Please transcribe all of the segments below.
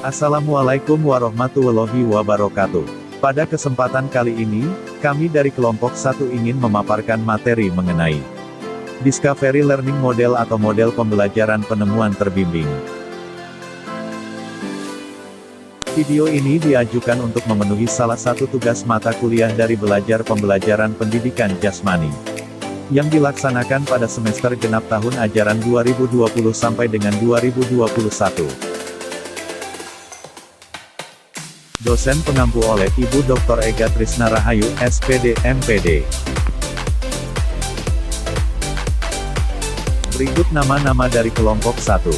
Assalamualaikum warahmatullahi wabarakatuh. Pada kesempatan kali ini, kami dari kelompok 1 ingin memaparkan materi mengenai Discovery Learning Model atau model pembelajaran penemuan terbimbing. Video ini diajukan untuk memenuhi salah satu tugas mata kuliah dari belajar pembelajaran pendidikan jasmani yang dilaksanakan pada semester genap tahun ajaran 2020 sampai dengan 2021. Dosen pengampu oleh Ibu Dr. Ega Trisna Rahayu, SPD, MPD. Berikut nama-nama dari kelompok 1.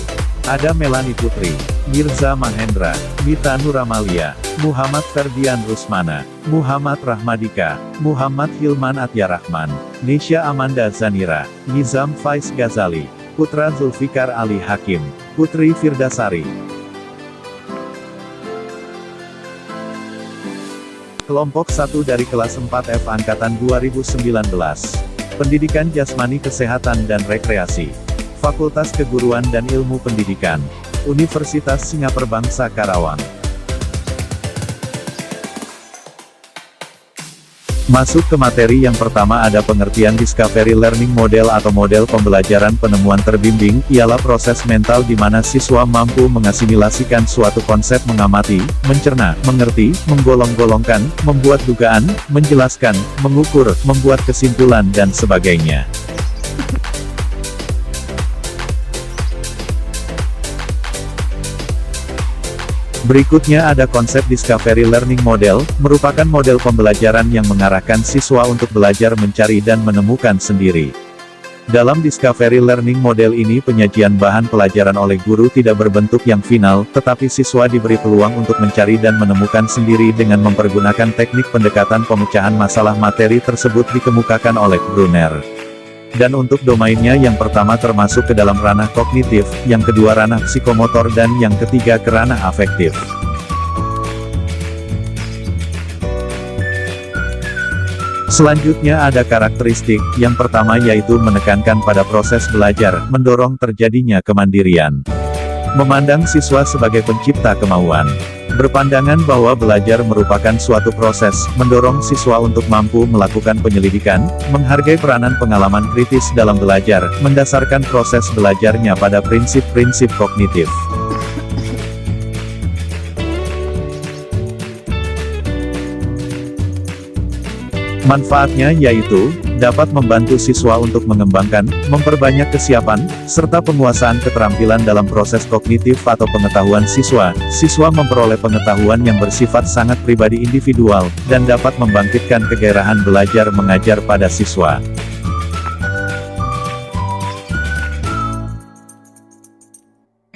Ada Melani Putri, Mirza Mahendra, Mita Nuramalia, Muhammad Ferdian Rusmana, Muhammad Rahmadika, Muhammad Hilman Atya Rahman, Nisha Amanda Zanira, Nizam Faiz Ghazali, Putra Zulfikar Ali Hakim, Putri Firdasari. Kelompok 1 dari kelas 4F Angkatan 2019. Pendidikan Jasmani Kesehatan dan Rekreasi. Fakultas Keguruan dan Ilmu Pendidikan. Universitas Singaperbangsa Karawang. Masuk ke materi yang pertama, ada pengertian Discovery Learning Model atau model pembelajaran penemuan terbimbing, ialah proses mental di mana siswa mampu mengasimilasikan suatu konsep, mengamati, mencerna, mengerti, menggolong-golongkan, membuat dugaan, menjelaskan, mengukur, membuat kesimpulan dan sebagainya. Berikutnya ada konsep Discovery Learning Model, merupakan model pembelajaran yang mengarahkan siswa untuk belajar mencari dan menemukan sendiri. Dalam Discovery Learning Model ini penyajian bahan pelajaran oleh guru tidak berbentuk yang final, tetapi siswa diberi peluang untuk mencari dan menemukan sendiri dengan mempergunakan teknik pendekatan pemecahan masalah. Materi tersebut dikemukakan oleh Brunner. Dan untuk domainnya, yang pertama termasuk ke dalam ranah kognitif, yang kedua ranah psikomotor, dan yang ketiga ke ranah afektif. Selanjutnya ada karakteristik, yang pertama yaitu menekankan pada proses belajar, mendorong terjadinya kemandirian. Memandang siswa sebagai pencipta kemauan. Berpandangan bahwa belajar merupakan suatu proses, mendorong siswa untuk mampu melakukan penyelidikan, menghargai peranan pengalaman kritis dalam belajar, mendasarkan proses belajarnya pada prinsip-prinsip kognitif. Manfaatnya yaitu, dapat membantu siswa untuk mengembangkan, memperbanyak kesiapan, serta penguasaan keterampilan dalam proses kognitif atau pengetahuan siswa. Siswa memperoleh pengetahuan yang bersifat sangat pribadi individual, dan dapat membangkitkan kegairahan belajar mengajar pada siswa.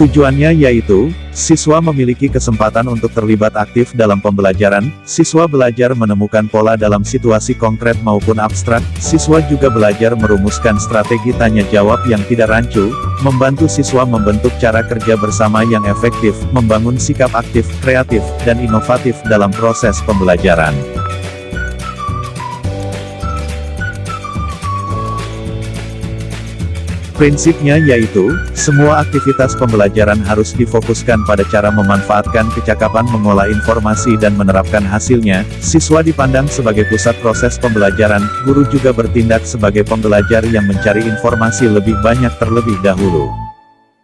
Tujuannya yaitu, siswa memiliki kesempatan untuk terlibat aktif dalam pembelajaran, siswa belajar menemukan pola dalam situasi konkret maupun abstrak, siswa juga belajar merumuskan strategi tanya jawab yang tidak rancu, membantu siswa membentuk cara kerja bersama yang efektif, membangun sikap aktif, kreatif, dan inovatif dalam proses pembelajaran. Prinsipnya yaitu, semua aktivitas pembelajaran harus difokuskan pada cara memanfaatkan kecakapan mengolah informasi dan menerapkan hasilnya. Siswa dipandang sebagai pusat proses pembelajaran, guru juga bertindak sebagai pembelajar yang mencari informasi lebih banyak terlebih dahulu.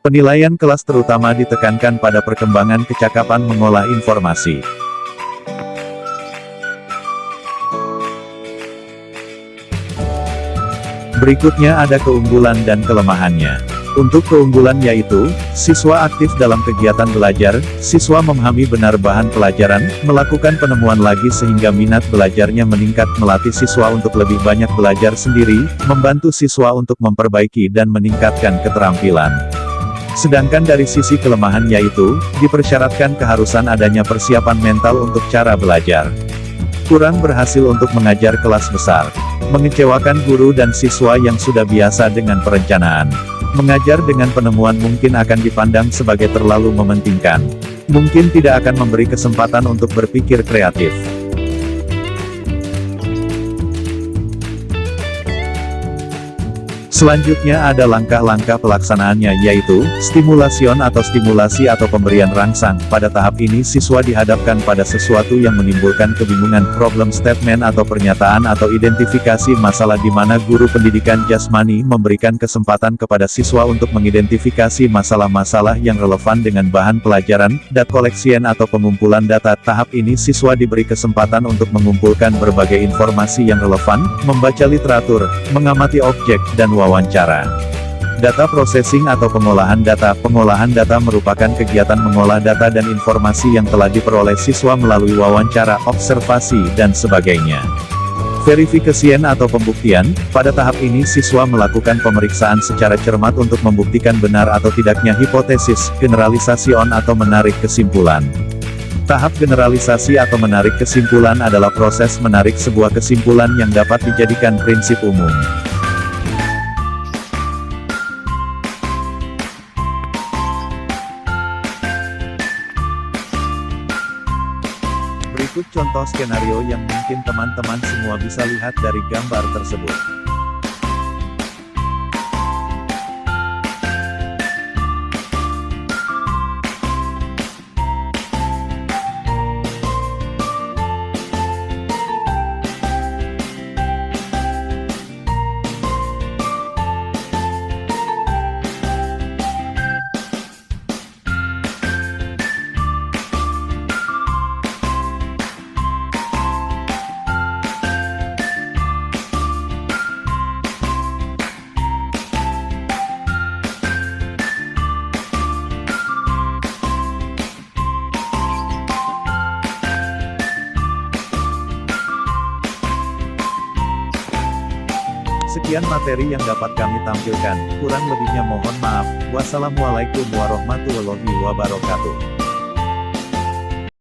Penilaian kelas terutama ditekankan pada perkembangan kecakapan mengolah informasi. Berikutnya ada keunggulan dan kelemahannya. Untuk keunggulan yaitu, siswa aktif dalam kegiatan belajar, siswa memahami benar bahan pelajaran, melakukan penemuan lagi sehingga minat belajarnya meningkat, melatih siswa untuk lebih banyak belajar sendiri, membantu siswa untuk memperbaiki dan meningkatkan keterampilan. Sedangkan dari sisi kelemahan yaitu, dipersyaratkan keharusan adanya persiapan mental untuk cara belajar. Kurang berhasil untuk mengajar kelas besar. Mengecewakan guru dan siswa yang sudah biasa dengan perencanaan. Mengajar dengan penemuan mungkin akan dipandang sebagai terlalu mementingkan. Mungkin tidak akan memberi kesempatan untuk berpikir kreatif. Selanjutnya ada langkah-langkah pelaksanaannya yaitu, stimulasi atau pemberian rangsang. Pada tahap ini siswa dihadapkan pada sesuatu yang menimbulkan kebingungan, problem statement atau pernyataan atau identifikasi masalah di mana guru pendidikan jasmani memberikan kesempatan kepada siswa untuk mengidentifikasi masalah-masalah yang relevan dengan bahan pelajaran, data collection atau pengumpulan data. Tahap ini siswa diberi kesempatan untuk mengumpulkan berbagai informasi yang relevan, membaca literatur, mengamati objek, dan wawancara. Data processing atau pengolahan data. Pengolahan data merupakan kegiatan mengolah data dan informasi yang telah diperoleh siswa melalui wawancara, observasi, dan sebagainya. Verification atau pembuktian. Pada tahap ini siswa melakukan pemeriksaan secara cermat untuk membuktikan benar atau tidaknya hipotesis, generalisasi atau menarik kesimpulan. Tahap generalisasi atau menarik kesimpulan adalah proses menarik sebuah kesimpulan yang dapat dijadikan prinsip umum. Berikut contoh skenario yang mungkin teman-teman semua bisa lihat dari gambar tersebut. Sekian materi yang dapat kami tampilkan, kurang lebihnya mohon maaf. Wassalamualaikum warahmatullahi wabarakatuh.